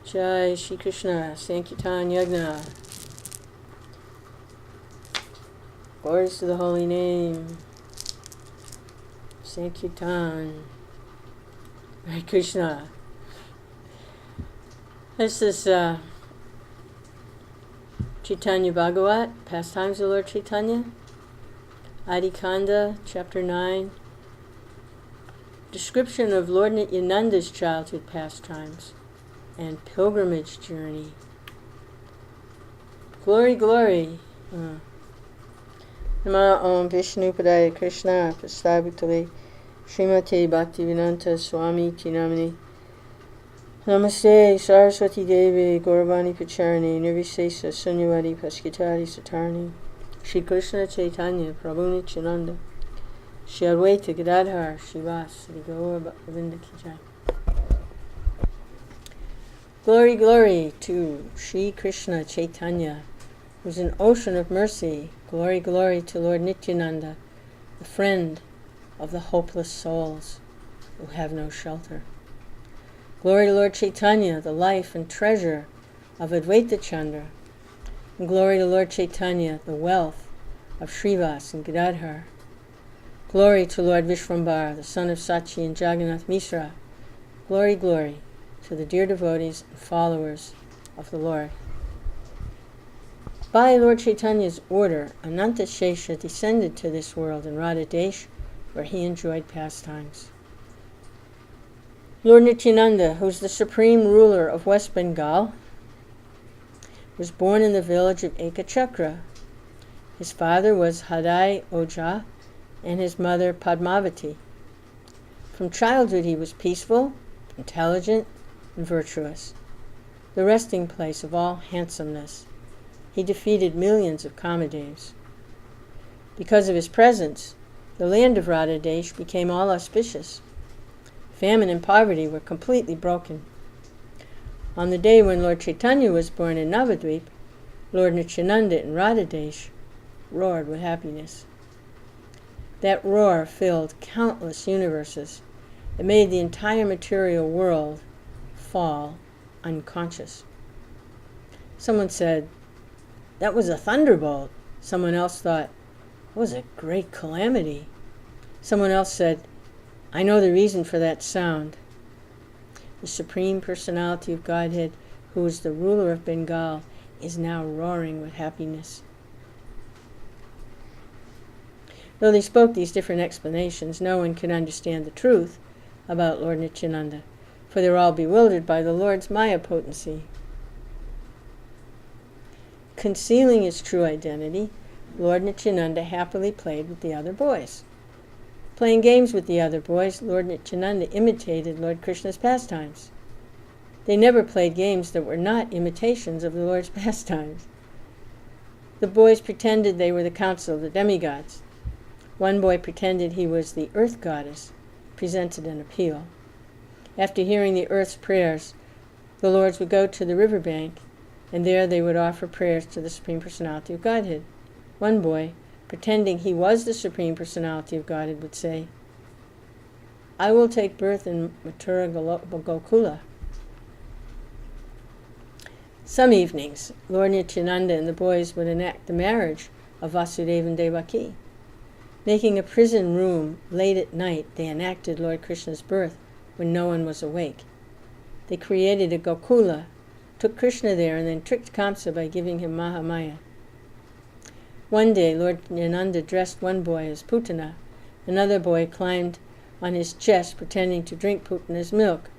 Jai Shri Krishna, Sankirtan Yagna. Glories to the holy name. Sankirtan. Hare Krishna. This is Chaitanya Bhagavata, Pastimes of Lord Chaitanya. Adi-Khanda, Chapter 9. Description of Lord Nityananda's childhood pastimes and pilgrimage journey. Glory, glory. Nama Om Vishnu Padaya Krishna Prastabhutale Srimate Bhaktivedanta Swami Tinamani Namaste Saraswati Devi Gauravani Pacharani Nirvisesa Sunyavadi Paskitari Satarni Shri Krishna Chaitanya Prabhu Nityananda Shri Advaita Gadadhar Shivas Sri Gaura Bhaktivinda Ki Jai. Glory, glory to Shri Krishna Chaitanya, who's an ocean of mercy. Glory, glory to Lord Nityananda, the friend of the hopeless souls who have no shelter. Glory to Lord Chaitanya, the life and treasure of Advaita Chandra. And glory to Lord Chaitanya, the wealth of Srivas and Gadadhar. Glory to Lord Vishvambara, the son of Sachi and Jagannath Mishra. Glory, glory to the dear devotees and followers of the Lord. By Lord Chaitanya's order, Ananta Shesha descended to this world in Radha Desh, where he enjoyed pastimes. Lord Nityananda, who's the supreme ruler of West Bengal, was born in the village of Ekachakra. His father was Hadai Oja and his mother Padmavati. From childhood he was peaceful, intelligent, and virtuous, the resting place of all handsomeness. He defeated millions of Kamadevs. Because of his presence, the land of Radha Desh became all auspicious. Famine and poverty were completely broken. On the day when Lord Chaitanya was born in Navadvip, Lord Nityananda in Radha Desh roared with happiness. That roar filled countless universes. It made the entire material world fall unconscious. Someone said, "That was a thunderbolt." Someone else thought, "It was a great calamity." Someone else said, "I know the reason for that sound." The Supreme Personality of Godhead, who is the ruler of Bengal, is now roaring with happiness. Though they spoke these different explanations, no one could understand the truth about Lord Nityananda, for they were all bewildered by the Lord's Maya potency. Concealing his true identity, Lord Nityananda happily played with the other boys. Playing games with the other boys, Lord Nityananda imitated Lord Krishna's pastimes. They never played games that were not imitations of the Lord's pastimes. The boys pretended they were the council of the demigods. One boy pretended he was the earth goddess, presented an appeal. After hearing the earth's prayers, the lords would go to the riverbank, and there they would offer prayers to the Supreme Personality of Godhead. One boy, pretending he was the Supreme Personality of Godhead, would say, "I will take birth in Mathura Gokula." Some evenings, Lord Nityananda and the boys would enact the marriage of Vasudeva and Devaki. Making a prison room late at night, they enacted Lord Krishna's birth when no one was awake. They created a Gokula, took Krishna there, and then tricked Kamsa by giving him Mahamaya. One day, Lord Nityananda dressed one boy as Putana. Another boy climbed on his chest, pretending to drink Putana's milk.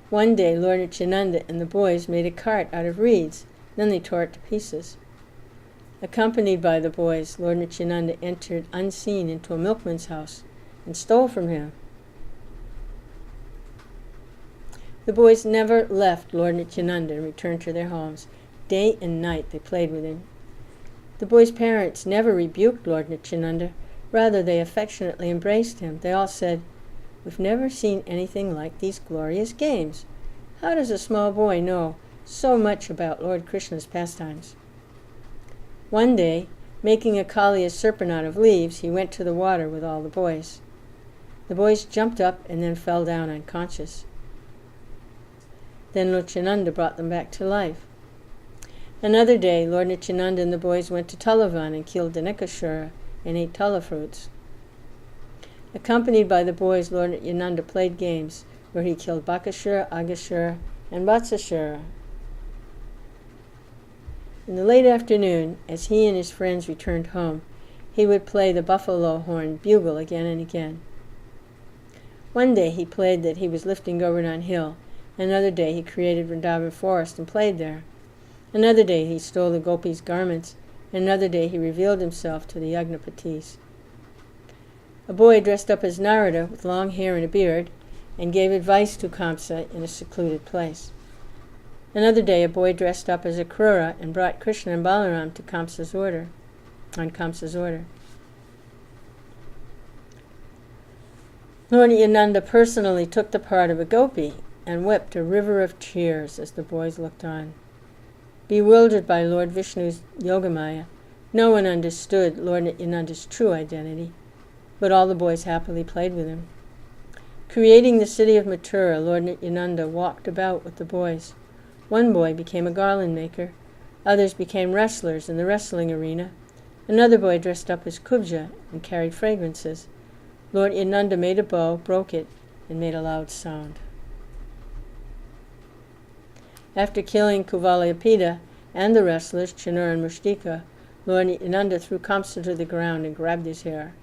One day, Lord Nityananda and the boys made a cart out of reeds. Then they tore it to pieces. Accompanied by the boys, Lord Nityananda entered unseen into a milkman's house and stole from him. The boys never left Lord Nityananda and returned to their homes. Day and night they played with him. The boys' parents never rebuked Lord Nityananda. Rather, they affectionately embraced him. They all said, "We've never seen anything like these glorious games. How does a small boy know so much about Lord Krishna's pastimes?" One day, making a Kaliya serpent out of leaves, he went to the water with all the boys. The boys jumped up and then fell down unconscious. Then Nityananda brought them back to life. Another day, Lord Nityananda and the boys went to Talavana and killed Danikashura and ate tala fruits. Accompanied by the boys, Lord Nityananda played games where he killed Bakashura, Agashura, and Vatsashura. In the late afternoon, as he and his friends returned home, he would play the buffalo horn bugle again and again. One day he played that he was lifting Govardhan Hill. Another day he created Vrndavana forest and played there. Another day he stole the gopis' garments. Another day he revealed himself to the Yagnapatis. A boy dressed up as Narada with long hair and a beard and gave advice to Kamsa in a secluded place. Another day a boy dressed up as a Krura and brought Krishna and Balaram to Kamsa's order. Lord Nityananda personally took the part of a gopi and wept a river of tears as the boys looked on. Bewildered by Lord Vishnu's Yogamaya, no one understood Lord Nityananda's true identity, but all the boys happily played with him. Creating the city of Mathura, Lord Nityananda walked about with the boys. One boy became a garland maker. Others became wrestlers in the wrestling arena. Another boy dressed up as Kubja and carried fragrances. Lord Nityananda made a bow, broke it, and made a loud sound. After killing Kuvalayapida and the wrestlers, Chinur and Mushtika, Lord Nityananda threw Kamsa to the ground and grabbed his hair.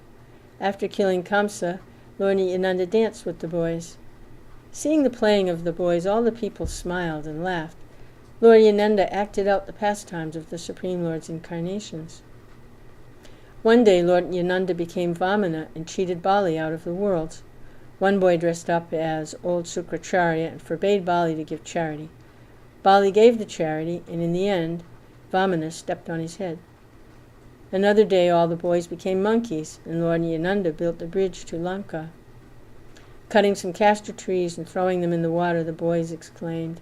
After killing Kamsa, Lord Nityananda danced with the boys. Seeing the playing of the boys, all the people smiled and laughed. Lord Nityananda acted out the pastimes of the Supreme Lord's incarnations. One day, Lord Nityananda became Vamana and cheated Bali out of the world. One boy dressed up as old Sukracharya and forbade Bali to give charity. Bali gave the charity, and in the end, Vamana stepped on his head. Another day, all the boys became monkeys, and Lord Nityananda built the bridge to Lanka. Cutting some castor trees and throwing them in the water, the boys exclaimed,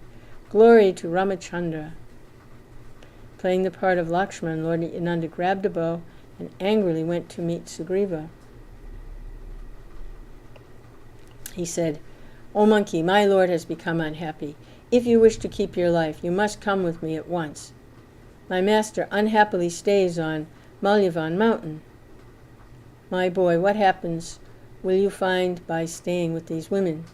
"Glory to Ramachandra!" Playing the part of Lakshman, Lord Nityananda grabbed a bow and angrily went to meet Sugriva. He said, "O monkey, my lord has become unhappy. If you wish to keep your life, you must come with me at once. My master unhappily stays on Malyavan mountain. My boy, what happens will you find by staying with these women?"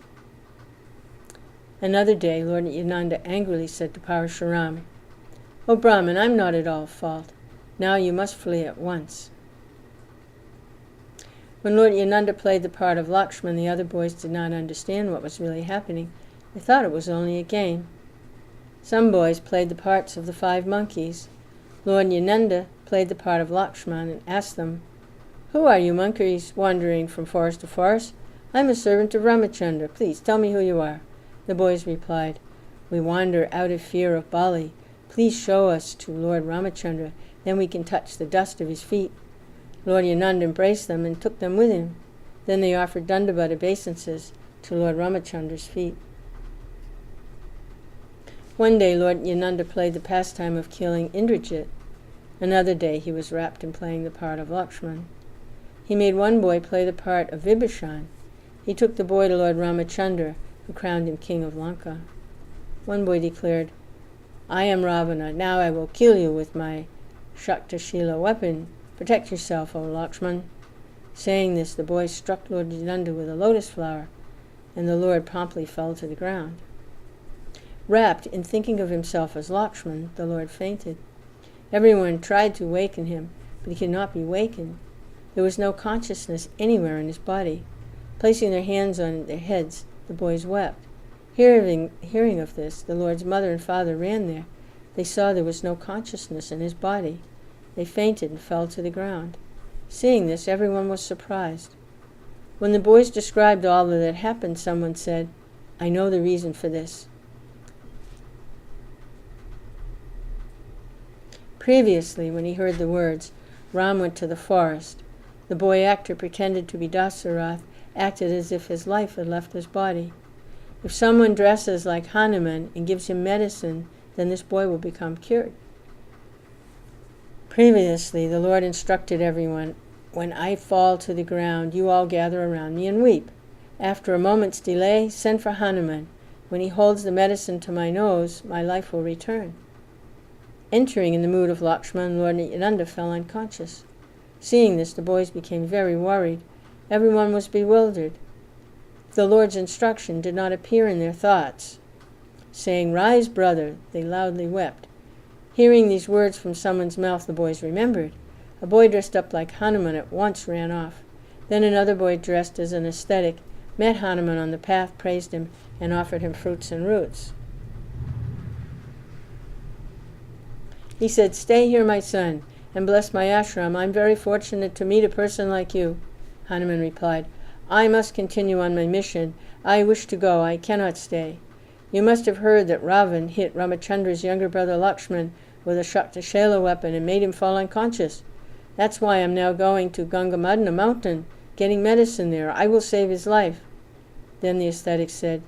Another day, Lord Nityananda angrily said to Parashuram, "O Brahman, I'm not at all fault. Now you must flee at once." When Lord Nityananda played the part of Lakshman, the other boys did not understand what was really happening. They thought it was only a game. Some boys played the parts of the 5 monkeys. Lord Nityananda played the part of Lakshman and asked them, "Who are you monkeys wandering from forest to forest?" "I'm a servant of Ramachandra. Please tell me who you are." The boys replied, "We wander out of fear of Bali. Please show us to Lord Ramachandra, then we can touch the dust of his feet." Lord Nityananda embraced them and took them with him. Then they offered Dandavat obeisances to Lord Ramachandra's feet. One day Lord Nityananda played the pastime of killing Indrajit. Another day he was wrapped in playing the part of Lakshman. He made one boy play the part of Vibhishan. He took the boy to Lord Ramachandra, who crowned him king of Lanka. One boy declared, "I am Ravana. Now I will kill you with my Shaktashila weapon. Protect yourself, O Lakshman." Saying this, the boy struck Lord Nityananda with a lotus flower, and the Lord promptly fell to the ground. Wrapped in thinking of himself as Lakshman, the Lord fainted. Everyone tried to waken him, but he could not be wakened. There was no consciousness anywhere in his body. Placing their hands on their heads, the boys wept. Hearing of this, the Lord's mother and father ran there. They saw there was no consciousness in his body. They fainted and fell to the ground. Seeing this, everyone was surprised. When the boys described all that had happened, someone said, "I know the reason for this." Previously, when he heard the words, Ram went to the forest. The boy actor pretended to be Dasarath, acted as if his life had left his body. If someone dresses like Hanuman and gives him medicine, then this boy will become cured. Previously, the Lord instructed everyone, "When I fall to the ground, you all gather around me and weep. After a moment's delay, send for Hanuman. When he holds the medicine to my nose, my life will return." Entering in the mood of Lakshman, Lord Nityananda fell unconscious. Seeing this, the boys became very worried. Everyone was bewildered. The Lord's instruction did not appear in their thoughts. Saying, "Rise, brother," they loudly wept. Hearing these words from someone's mouth, the boys remembered. A boy dressed up like Hanuman at once ran off. Then another boy dressed as an ascetic met Hanuman on the path, praised him, and offered him fruits and roots. He said, "Stay here, my son, and bless my ashram. I'm very fortunate to meet a person like you." Hanuman replied, "I must continue on my mission. I wish to go. I cannot stay. You must have heard that Ravan hit Ramachandra's younger brother Lakshman with a Shaktashela weapon and made him fall unconscious. That's why I'm now going to Gangamadana mountain, getting medicine there. I will save his life." Then the ascetic said,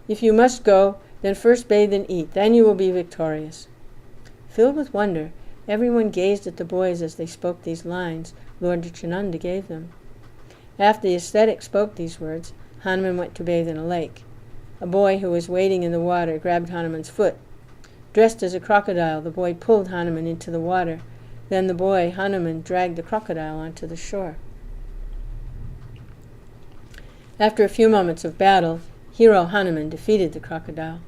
"If you must go, then first bathe and eat. Then you will be victorious." Filled with wonder, everyone gazed at the boys as they spoke these lines Lord Nityananda gave them. After the ascetic spoke these words, Hanuman went to bathe in a lake. A boy who was wading in the water grabbed Hanuman's foot. Dressed as a crocodile, the boy pulled Hanuman into the water. Then the boy, Hanuman, dragged the crocodile onto the shore. After a few moments of battle, hero Hanuman defeated the crocodile.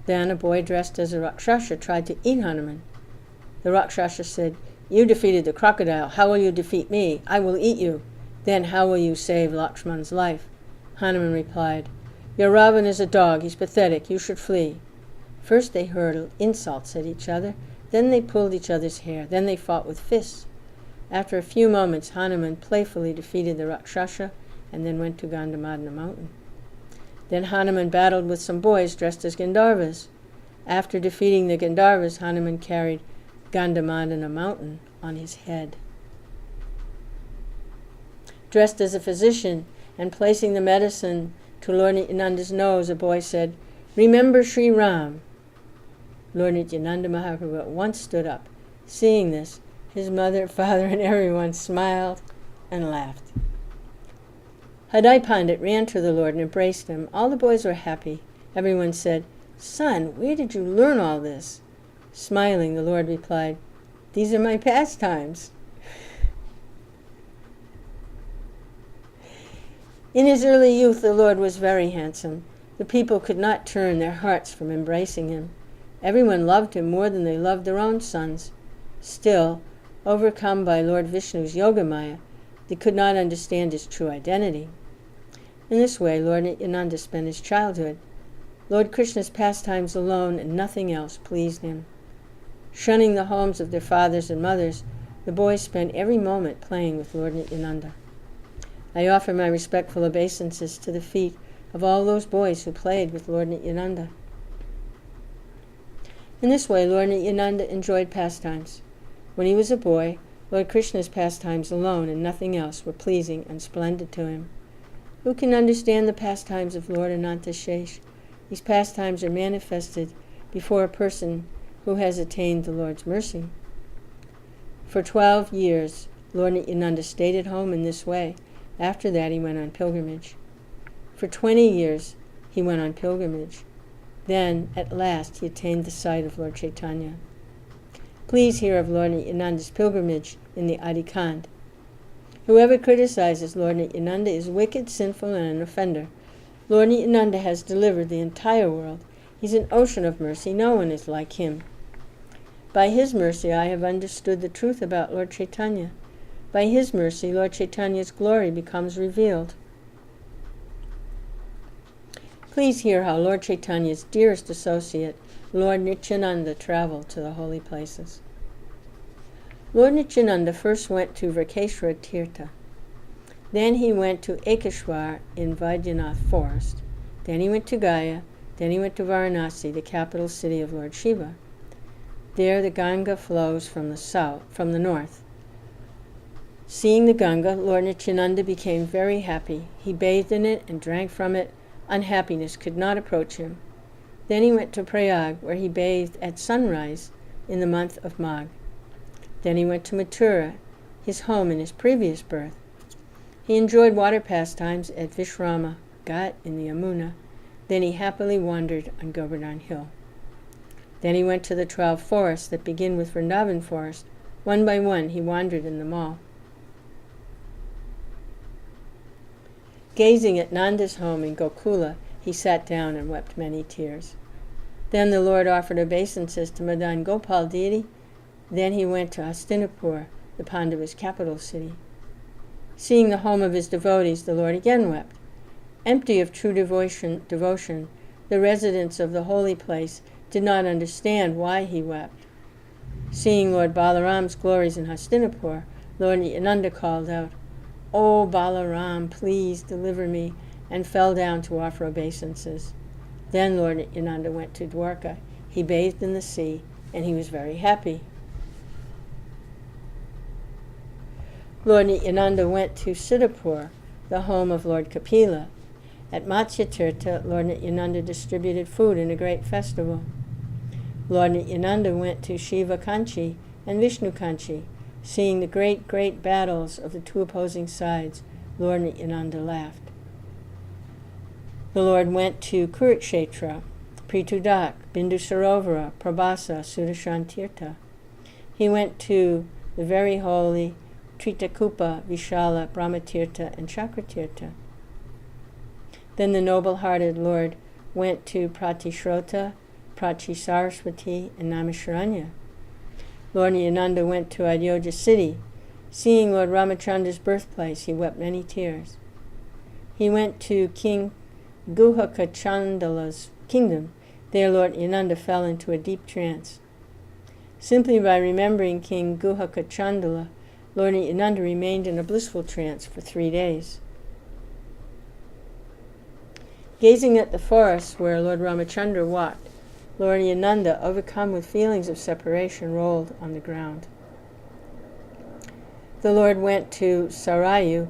Then a boy dressed as a Rakshasa tried to eat Hanuman. The Rakshasa said, "You defeated the crocodile. How will you defeat me? I will eat you. Then how will you save Lakshman's life?" Hanuman replied, "Your Ravan is a dog. He's pathetic. You should flee." First they hurled insults at each other. Then they pulled each other's hair. Then they fought with fists. After a few moments, Hanuman playfully defeated the Rakshasa and then went to Gangamadana mountain. Then Hanuman battled with some boys dressed as Gandharvas. After defeating the Gandharvas, Hanuman carried Gangamadana mountain on his head. Dressed as a physician and placing the medicine to Lord Nityananda's nose, a boy said, "Remember Sri Ram." Lord Nityananda Mahaprabhu at once stood up. Seeing this, his mother, father, and everyone smiled and laughed. Adi-Pandit ran to the Lord and embraced him. All the boys were happy. Everyone said, "Son, where did you learn all this?" Smiling, the Lord replied, "These are my pastimes." In his early youth, the Lord was very handsome. The people could not turn their hearts from embracing him. Everyone loved him more than they loved their own sons. Still, overcome by Lord Vishnu's Yogamaya, they could not understand his true identity. In this way, Lord Nityananda spent his childhood. Lord Krishna's pastimes alone and nothing else pleased him. Shunning the homes of their fathers and mothers, the boys spent every moment playing with Lord Nityananda. I offer my respectful obeisances to the feet of all those boys who played with Lord Nityananda. In this way, Lord Nityananda enjoyed pastimes. When he was a boy, Lord Krishna's pastimes alone and nothing else were pleasing and splendid to him. Who can understand the pastimes of Lord Anantashesh? These pastimes are manifested before a person who has attained the Lord's mercy. For 12 years, Lord Nityananda stayed at home in this way. After that, he went on pilgrimage. For 20 years, he went on pilgrimage. Then, at last, he attained the sight of Lord Chaitanya. Please hear of Lord Nityananda's pilgrimage in the Adi-Khanda. Whoever criticizes Lord Nityananda is wicked, sinful, and an offender. Lord Nityananda has delivered the entire world. He's an ocean of mercy. No one is like him. By his mercy, I have understood the truth about Lord Chaitanya. By his mercy, Lord Chaitanya's glory becomes revealed. Please hear how Lord Chaitanya's dearest associate, Lord Nityananda, traveled to the holy places. Lord Nityananda first went to Vrkeshwar Tirtha. Then he went to Ekeshwar in Vaidyanath forest. Then he went to Gaya. Then he went to Varanasi, the capital city of Lord Shiva. There the Ganga flows from the north. Seeing the Ganga, Lord Nityananda became very happy. He bathed in it and drank from it. Unhappiness could not approach him. Then he went to Prayag, where he bathed at sunrise in the month of Magh. Then he went to Mathura, his home in his previous birth. He enjoyed water pastimes at Vishrama Ghat in the Yamuna. Then he happily wandered on Govardhan Hill. Then he went to the 12 forests that begin with Vrindavan forest. One by one he wandered in them all. Gazing at Nanda's home in Gokula, he sat down and wept many tears. Then the Lord offered obeisances to Madan Gopal deity. Then he went to Hastinapur, the Pandavas' capital city. Seeing the home of his devotees, the Lord again wept. Empty of true devotion, the residents of the holy place did not understand why he wept. Seeing Lord Balaram's glories in Hastinapur, Lord Nityananda called out, "O Balaram, please deliver me," and fell down to offer obeisances. Then Lord Nityananda went to Dwarka. He bathed in the sea, and he was very happy. Lord Nityananda went to Siddhapur, the home of Lord Kapila. At Matsyatirtha, Lord Nityananda distributed food in a great festival. Lord Nityananda went to Shiva Kanchi and Vishnu Kanchi. Seeing the great battles of the two opposing sides, Lord Nityananda laughed. The Lord went to Kurukshetra, Pritudak, Bindu Sarovara, Prabhasa, Sudashantirtha. He went to the very holy Tritakupa, Vishala, Brahmatirtha, and Chakratirtha. Then the noble-hearted Lord went to Pratishrota, Pratisaraswati, and Naimisharanya. Lord Nityananda went to Ayodhya city. Seeing Lord Ramachandra's birthplace, he wept many tears. He went to King Guhakachandala's kingdom. There Lord Nityananda fell into a deep trance. Simply by remembering King Guhakachandala, Lord Nityananda remained in a blissful trance for 3 days. Gazing at the forest where Lord Ramachandra walked, Lord Nityananda, overcome with feelings of separation, rolled on the ground. The Lord went to Sarayu,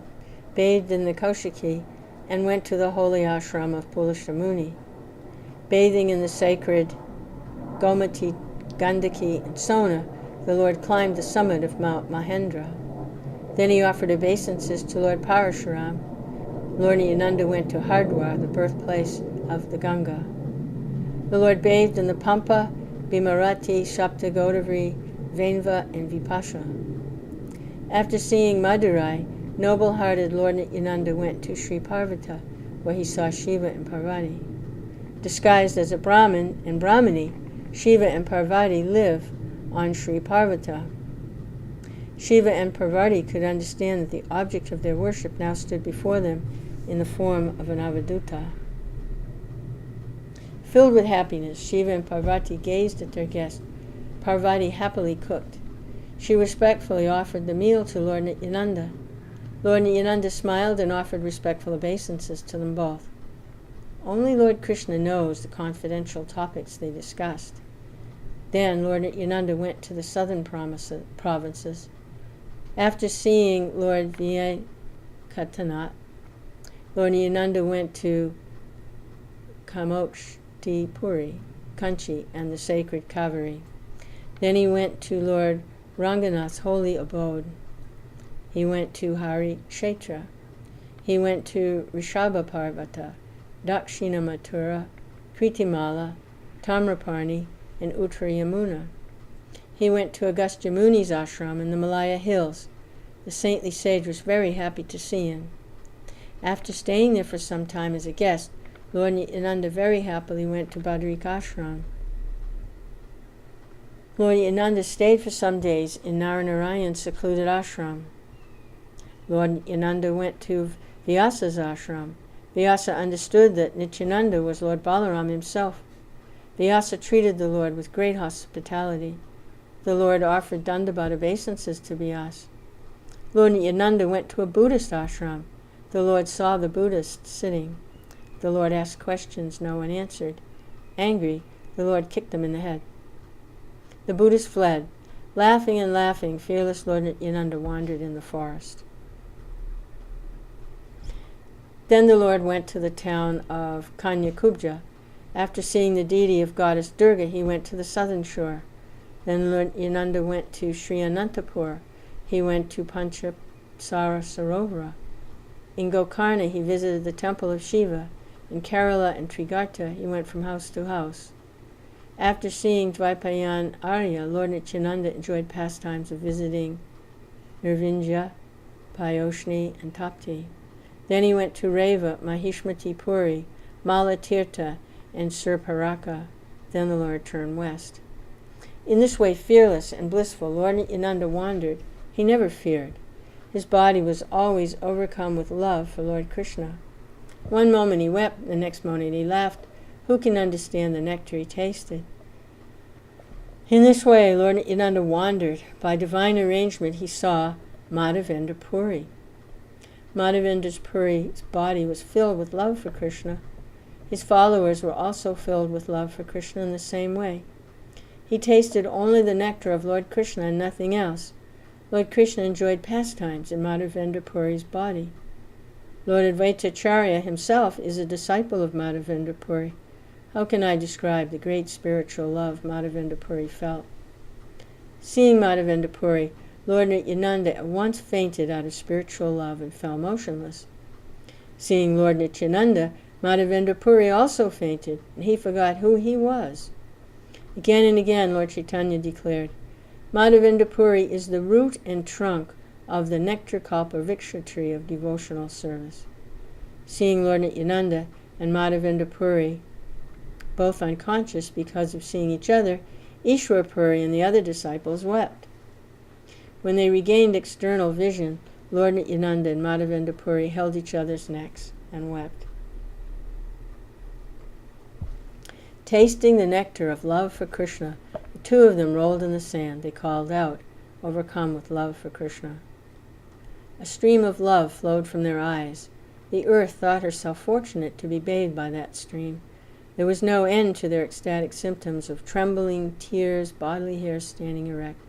bathed in the Kaushiki, and went to the holy ashram of Pulashamuni. Bathing in the sacred Gomati, Gandaki, and Sona, the Lord climbed the summit of Mount Mahendra. Then he offered obeisances to Lord Parashuram. Lord Nityananda went to Hardwar, the birthplace of the Ganga. The Lord bathed in the Pampa, Bimarati, Shapta Godavari, Venva, and Vipasha. After seeing Madurai, noble-hearted Lord Nityananda went to Sri Parvata, where he saw Shiva and Parvati. Disguised as a Brahmin and Brahmini, Shiva and Parvati live on Sri Parvata. Shiva and Parvati could understand that the object of their worship now stood before them in the form of an Avaduta. Filled with happiness, Shiva and Parvati gazed at their guest. Parvati happily cooked. She respectfully offered the meal to Lord Nityananda. Lord Nityananda smiled and offered respectful obeisances to them both. Only Lord Krishna knows the confidential topics they discussed. Then Lord Nityananda went to the southern provinces. After seeing Lord Vyakatanath, Lord Nityananda went to Kamokshti-puri, Kanchi, and the sacred Kaveri. Then he went to Lord Ranganath's holy abode. He went to Hari Kshetra. He went to Rishabha Parvata, Dakshina Mathura, Kritimala, Tamraparni, and Uttar Yamuna. He went to Agastya Muni's ashram in the Malaya hills. The saintly sage was very happy to see him. After staying there for some time as a guest, Lord Nityananda very happily went to Badrika ashram. Lord Nityananda stayed for some days in Naranarayan's secluded ashram. Lord Nityananda went to Vyasa's ashram. Vyasa understood that Nityananda was Lord Balaram himself. Vyasa treated the Lord with great hospitality. The Lord offered Dandavat obeisances to Vyasa. Lord Nityananda went to a Buddhist ashram. The Lord saw the Buddhists sitting. The Lord asked questions no one answered. Angry, the Lord kicked them in the head. The Buddhists fled. Laughing and laughing, fearless Lord Nityananda wandered in the forest. Then the Lord went to the town of Kanyakubja. After seeing the deity of goddess Durga, he went to the southern shore. Then Lord Nityananda went to Sri Anantapur. He went to Panchapsara Sarovara. In Gokarna he visited the temple of Shiva. In Kerala and Trigarta, he went from house to house. After seeing Dvaipayan Arya, Lord Nityananda enjoyed pastimes of visiting Nirvinja, Payoshni, and Tapti. Then he went to Reva, Mahishmati Puri, Malatirtha, and Surparaka. Then the Lord turned west. In this way, fearless and blissful, Lord Nityananda wandered. He never feared. His body was always overcome with love for Lord Krishna. One moment he wept, the next moment he laughed. Who can understand the nectar he tasted? In this way, Lord Nityananda wandered. By divine arrangement, he saw Madhavendra Puri. Madhavendra Puri's body was filled with love for Krishna. His followers were also filled with love for Krishna in the same way. He tasted only the nectar of Lord Krishna and nothing else. Lord Krishna enjoyed pastimes in Madhavendra Puri's body. Lord Advaitacharya himself is a disciple of Madhavendra Puri. How can I describe the great spiritual love Madhavendra Puri felt? Seeing Madhavendra Puri, Lord Nityananda at once fainted out of spiritual love and fell motionless. Seeing Lord Nityananda, Madhavendra Puri also fainted, and he forgot who he was. Again and again, Lord Chaitanya declared, Madhavendra Puri is the root and trunk of the nectar kalpa-vriksha tree of devotional service. Seeing Lord Nityananda and Madhavendra Puri both unconscious because of seeing each other, Ishwar Puri and the other disciples wept. When they regained external vision, Lord Nityananda and Madhavendra Puri held each other's necks and wept. Tasting the nectar of love for Krishna, the two of them rolled in the sand. They called out, overcome with love for Krishna. A stream of love flowed from their eyes. The earth thought herself fortunate to be bathed by that stream. There was no end to their ecstatic symptoms of trembling, tears, bodily hairs standing erect.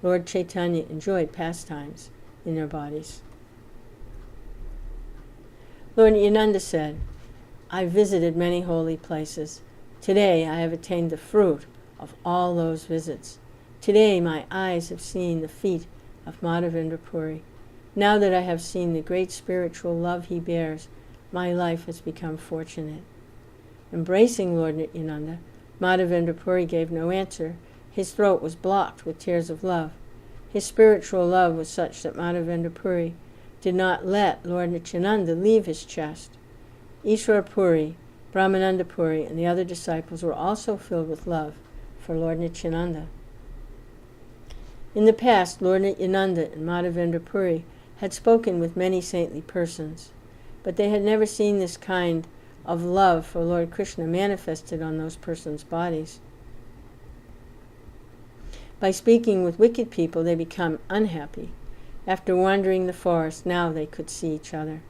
Lord Chaitanya enjoyed pastimes in their bodies. Lord Nityananda said, I visited many holy places. Today I have attained the fruit of all those visits. Today my eyes have seen the feet of Madhavendra Puri. Now that I have seen the great spiritual love he bears, my life has become fortunate. Embracing Lord Nityananda, Madhavendra Puri gave no answer. His throat was blocked with tears of love. His spiritual love was such that Madhavendra Puri did not let Lord Nityananda leave his chest. Ishwar Puri, Brahmananda Puri, and the other disciples were also filled with love for Lord Nityananda. In the past, Lord Nityananda and Madhavendra Puri had spoken with many saintly persons, but they had never seen this kind of love for Lord Krishna manifested on those persons' bodies. By speaking with wicked people, they become unhappy. After wandering the forest, now they could see each other.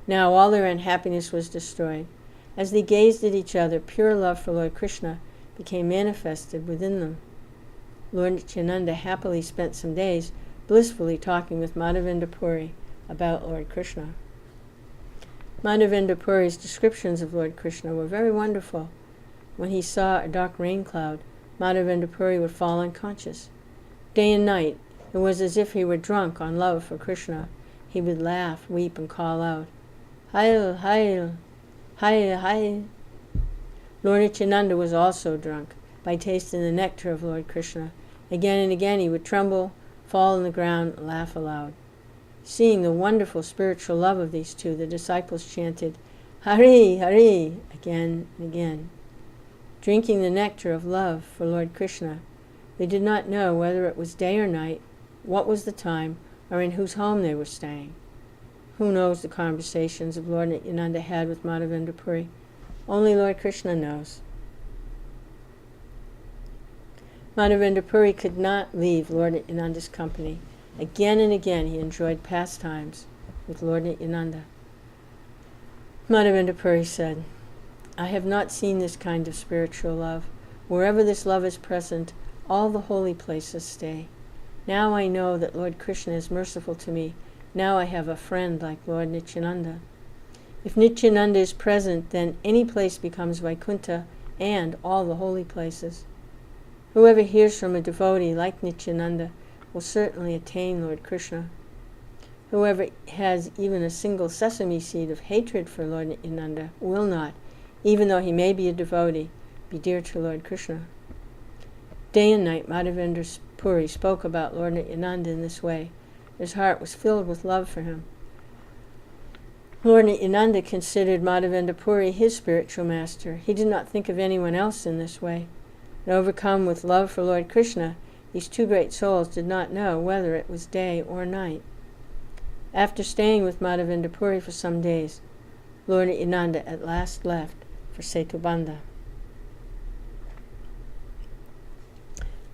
Now all their unhappiness was destroyed. As they gazed at each other, pure love for Lord Krishna became manifested within them. Lord Nityananda happily spent some days blissfully talking with Madhavendra Puri about Lord Krishna. Madhavendra Puri's descriptions of Lord Krishna were very wonderful. When he saw a dark rain cloud, Madhavendra Puri would fall unconscious. Day and night, it was as if he were drunk on love for Krishna. He would laugh, weep, and call out, Hail, Hail, Hail, Hail. Lord Nityananda was also drunk by tasting the nectar of Lord Krishna. Again and again he would tremble, fall on the ground, and laugh aloud. Seeing the wonderful spiritual love of these two, the disciples chanted, Hari, Hari, again and again. Drinking the nectar of love for Lord Krishna, they did not know whether it was day or night, what was the time, or in whose home they were staying. Who knows the conversations of Lord Nityananda had with Madhavendra Puri? Only Lord Krishna knows. Madhavendra Puri could not leave Lord Nityananda's company. Again and again he enjoyed pastimes with Lord Nityananda. Madhavendra Puri said, I have not seen this kind of spiritual love. Wherever this love is present, all the holy places stay. Now I know that Lord Krishna is merciful to me. Now I have a friend like Lord Nityananda. If Nityananda is present, then any place becomes Vaikuntha and all the holy places. Whoever hears from a devotee like Nityananda will certainly attain Lord Krishna. Whoever has even a single sesame seed of hatred for Lord Nityananda will not, even though he may be a devotee, be dear to Lord Krishna. Day and night, Madhavendra Puri spoke about Lord Nityananda in this way. His heart was filled with love for him. Lord Nityananda considered Madhavendra Puri his spiritual master. He did not think of anyone else in this way. And overcome with love for Lord Krishna, these two great souls did not know whether it was day or night. After staying with Madhavendra Puri for some days, Lord Nityananda at last left for Setubandha.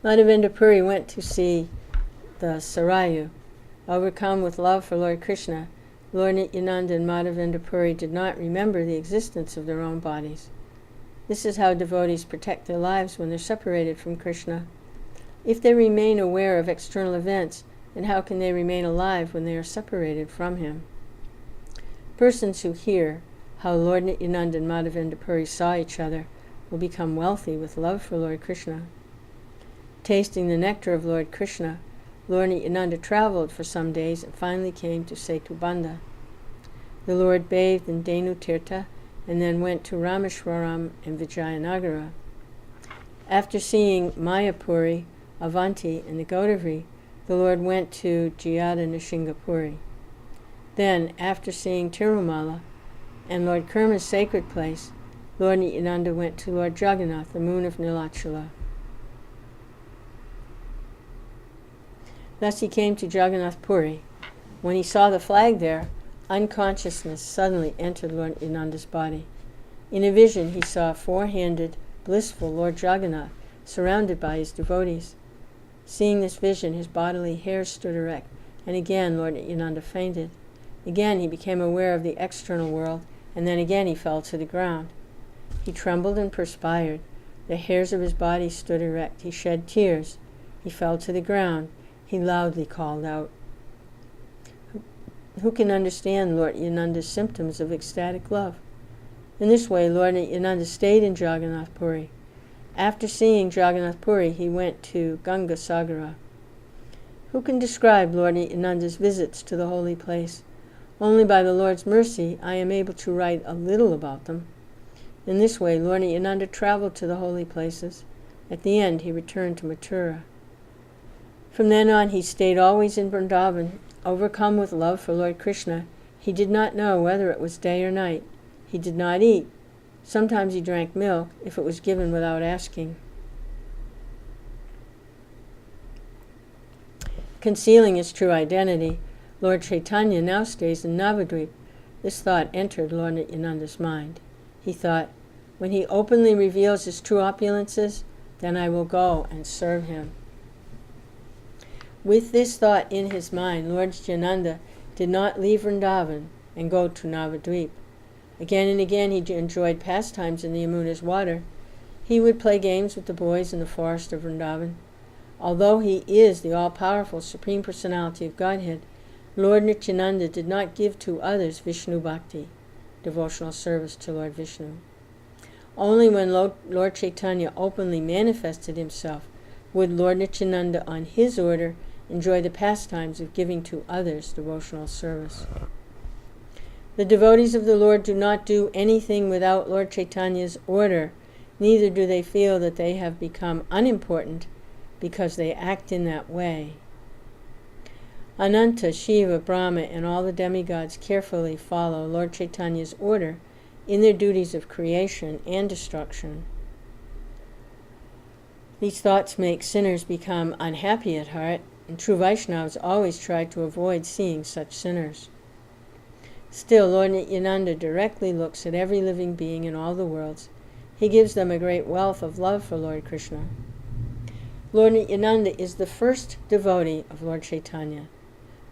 Madhavendra Puri went to see the Sarayu. Overcome with love for Lord Krishna, Lord Nityananda and Madhavendra Puri did not remember the existence of their own bodies. This is how devotees protect their lives when they're separated from Krishna. If they remain aware of external events, then how can they remain alive when they are separated from him? Persons who hear how Lord Nityananda and Madhavendra Puri saw each other will become wealthy with love for Lord Krishna. Tasting the nectar of Lord Krishna, Lord Nityananda traveled for some days and finally came to Setubandha. The Lord bathed in Denu Tirtha and then went to Rameshwaram and Vijayanagara. After seeing Mayapuri, Avanti, and the Godavari, the Lord went to Jayada Nrsinghapuri. Then, after seeing Tirumala and Lord Kurma's sacred place, Lord Nityananda went to Lord Jagannath, the moon of Nilachala. Thus he came to Jagannath Puri. When he saw the flag there, unconsciousness suddenly entered Lord Nityananda's body. In a vision he saw a four-handed, blissful Lord Jagannath surrounded by his devotees. Seeing this vision, his bodily hairs stood erect, and again Lord Nityananda fainted. Again he became aware of the external world, and then again he fell to the ground. He trembled and perspired. The hairs of his body stood erect. He shed tears. He fell to the ground. He loudly called out. Who can understand Lord Nityananda's symptoms of ecstatic love? In this way, Lord Nityananda stayed in Jagannath Puri. After seeing Jagannath Puri, he went to Ganga Sagara. Who can describe Lord Nityananda's visits to the holy place? Only by the Lord's mercy I am able to write a little about them. In this way, Lord Nityananda traveled to the holy places. At the end, he returned to Mathura. From then on, he stayed always in Vrndavana. Overcome with love for Lord Krishna, he did not know whether it was day or night. He did not eat. Sometimes he drank milk, if it was given without asking. Concealing his true identity, Lord Chaitanya now stays in Navadvip. This thought entered Lord Nityananda's mind. He thought, when he openly reveals his true opulences, then I will go and serve him. With this thought in his mind, Lord Nityananda did not leave Vrindavan and go to Navadvip. Again and again he enjoyed pastimes in the Yamuna's water. He would play games with the boys in the forest of Vrindavan. Although he is the all-powerful Supreme Personality of Godhead, Lord Nityananda did not give to others Vishnu Bhakti, devotional service to Lord Vishnu. Only when Lord Chaitanya openly manifested himself would Lord Nityananda, on his order, enjoy the pastimes of giving to others devotional service. The devotees of the Lord do not do anything without Lord Chaitanya's order, neither do they feel that they have become unimportant because they act in that way. Ananta, Shiva, Brahma, and all the demigods carefully follow Lord Chaitanya's order in their duties of creation and destruction. These thoughts make sinners become unhappy at heart, and true Vaishnavas always try to avoid seeing such sinners. Still, Lord Nityananda directly looks at every living being in all the worlds. He gives them a great wealth of love for Lord Krishna. Lord Nityananda is the first devotee of Lord Chaitanya.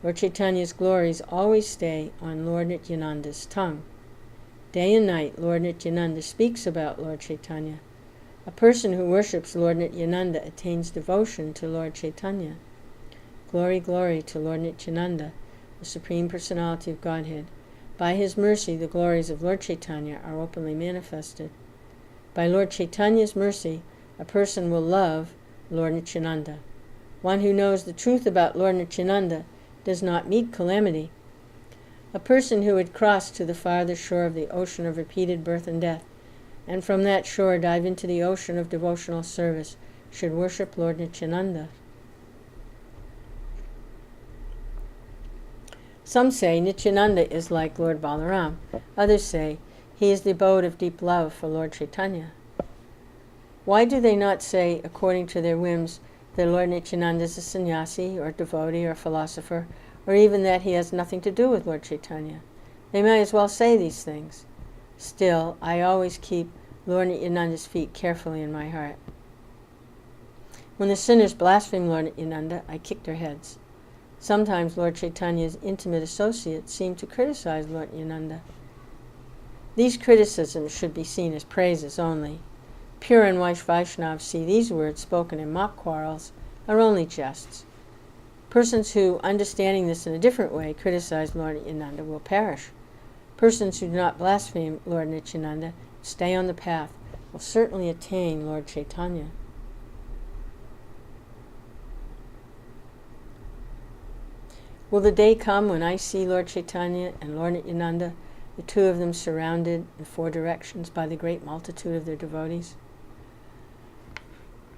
Lord Chaitanya's glories always stay on Lord Nityananda's tongue. Day and night, Lord Nityananda speaks about Lord Chaitanya. A person who worships Lord Nityananda attains devotion to Lord Chaitanya. Glory, glory to Lord Nityananda, the Supreme Personality of Godhead. By his mercy, the glories of Lord Chaitanya are openly manifested. By Lord Chaitanya's mercy, a person will love Lord Nityananda. One who knows the truth about Lord Nityananda does not meet calamity A person who would cross to the farther shore of the ocean of repeated birth and death, and from that shore dive into the ocean of devotional service, should worship Lord Nityananda. Some say Nityananda is like Lord Balaram. Others say he is the abode of deep love for Lord Chaitanya. Why do they not say, according to their whims, that Lord Nityananda is a sannyasi, or devotee, or philosopher, or even that he has nothing to do with Lord Chaitanya? They may as well say these things. Still, I always keep Lord Nityananda's feet carefully in my heart. When the sinners blaspheme Lord Nityananda, I kick their heads. Sometimes Lord Chaitanya's intimate associates seem to criticize Lord Nityananda. These criticisms should be seen as praises only. Pure and wise Vaishnavas see these words spoken in mock quarrels are only jests. Persons who, understanding this in a different way, criticize Lord Nityananda will perish. Persons who do not blaspheme Lord Nityananda, stay on the path, will certainly attain Lord Chaitanya. Will the day come when I see Lord Chaitanya and Lord Nityananda, the two of them surrounded in four directions by the great multitude of their devotees?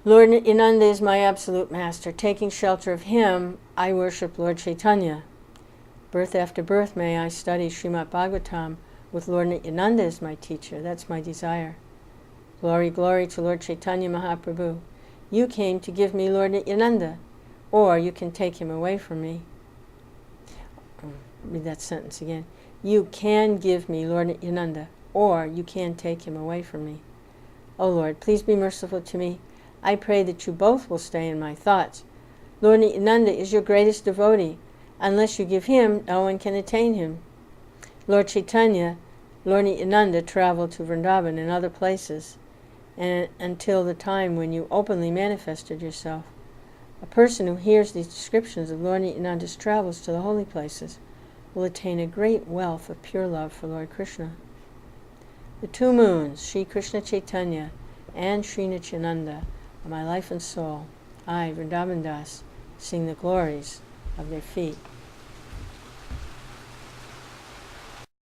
Lord Nityananda is my absolute master. Taking shelter of him, I worship Lord Chaitanya. Birth after birth may I study Srimad Bhagavatam with Lord Nityananda as my teacher. That's my desire. Glory, glory to Lord Chaitanya Mahaprabhu. You came to give me Lord Nityananda, or you can take him away from me. Read that sentence again. You can give me Lord Nityananda, or you can take him away from me. O Lord, please be merciful to me. I pray that you both will stay in my thoughts. Lord Nityananda is your greatest devotee. Unless you give him, no one can attain him. Lord Chaitanya, Lord Nityananda traveled to Vrndavana and other places, and until the time when you openly manifested yourself. A person who hears these descriptions of Lord Nityananda's travels to the holy places will attain a great wealth of pure love for Lord Krishna. The two moons, Sri Krishna Chaitanya and Sri Nityananda, are my life and soul. I, Vrindavan Das, sing the glories of their feet.